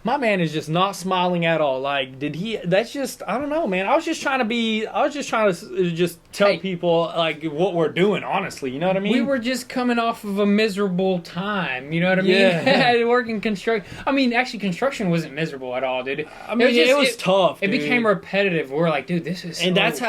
my man is just not smiling at all. Like, did he? That's just, I don't know, man. I was just trying to just tell people like what we're doing. Honestly, you know what I mean? We were just coming off of a miserable time. You know what I mean? Yeah. Working construction. I mean, actually, construction wasn't miserable at all, dude. I mean, it was tough. It dude. became repetitive. We're like, dude, this is. And that's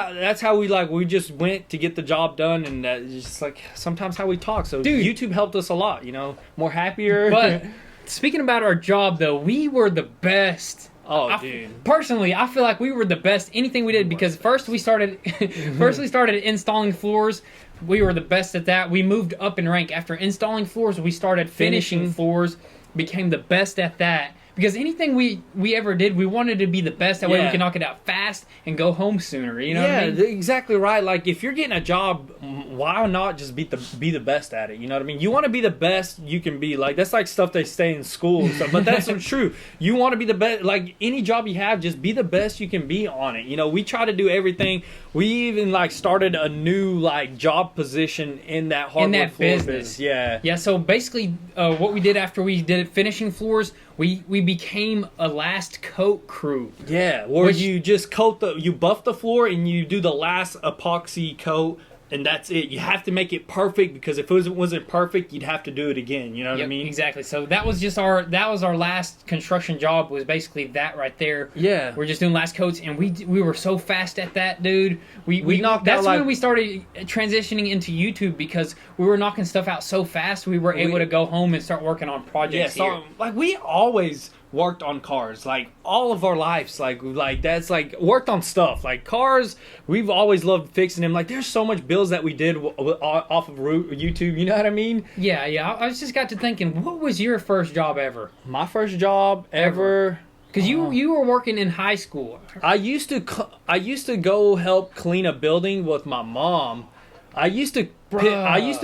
how we just went to get the job done, and it's just like sometimes how we talk. So dude, YouTube helped us a lot. You know, more happier. But speaking about our job, though, we were the best. Oh, dude. Personally, I feel like we were the best anything we did because first we started installing floors. We were the best at that. We moved up in rank after installing floors. We started finishing floors, became the best at that. Because anything we ever did, we wanted to be the best. That way we can knock it out fast and go home sooner. You know what I mean? Exactly right. Like, if you're getting a job, why not just be the best at it? You know what I mean? You want to be the best you can be. Like, that's like stuff they say in school and stuff. But that's true. You want to be the best. Like, any job you have, just be the best you can be on it. You know, we try to do everything. We even, like, started a new, like, job position in that hardwood floor business. Yeah. Yeah, so basically what we did after we did finishing floors, we became a last coat crew. Yeah, or you just you buff the floor and you do the last epoxy coat, and that's it. You have to make it perfect because if it wasn't perfect, you'd have to do it again. You know what I mean? Exactly. So that was our last construction job, was basically that right there. Yeah, we're just doing last coats, and we were so fast at that, dude. We knocked out. That's when we started transitioning into YouTube because we were knocking stuff out so fast. We were able to go home and start working on projects. Yeah, so like we always worked on cars, like all of our lives, like that's like worked on stuff like cars. We've always loved fixing them. Like, there's so much bills that we did off of YouTube. You know what I mean? Yeah. I just got to thinking, what was your first job ever? My first job ever. Because you were working in high school. I used to go help clean a building with my mom. I used to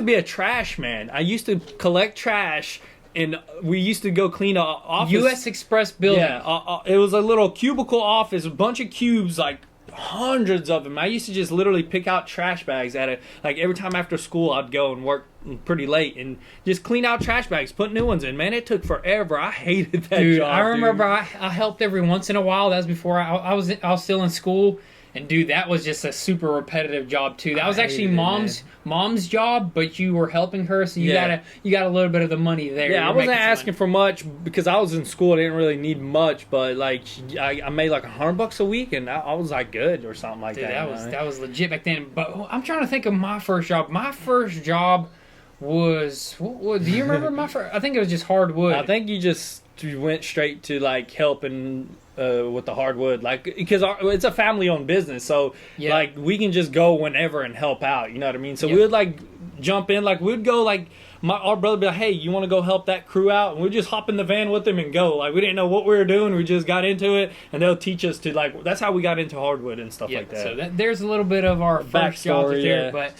be a trash man. I used to collect trash. And we used to go clean an office. U.S. Express building. Yeah, it was a little cubicle office, a bunch of cubes, like hundreds of them. I used to just literally pick out trash bags at it. Like, every time after school, I'd go and work pretty late and just clean out trash bags, put new ones in. Man, it took forever. I hated that job. I remember I helped every once in a while. That was before I was still in school. And dude, that was just a super repetitive job too. That was actually mom's job, but you were helping her, so you got a little bit of the money there. Yeah, I wasn't asking for much because I was in school. I didn't really need much, but like I made like $100 a week, and I was like good or something like that. That was legit back then. But I'm trying to think of my first job. My first job was do you remember my first? I think it was just hardwood. I think you went straight to like helping with the hardwood, like, because it's a family-owned business, so like we can just go whenever and help out. You know what I mean? So we would like jump in, like we'd go like our brother would be like, hey, you want to go help that crew out? And we'd just hop in the van with them and go. Like, we didn't know what we were doing. We just got into it, and they'll teach us to, like, that's how we got into hardwood and stuff like that. So there's a little bit of our first job there. But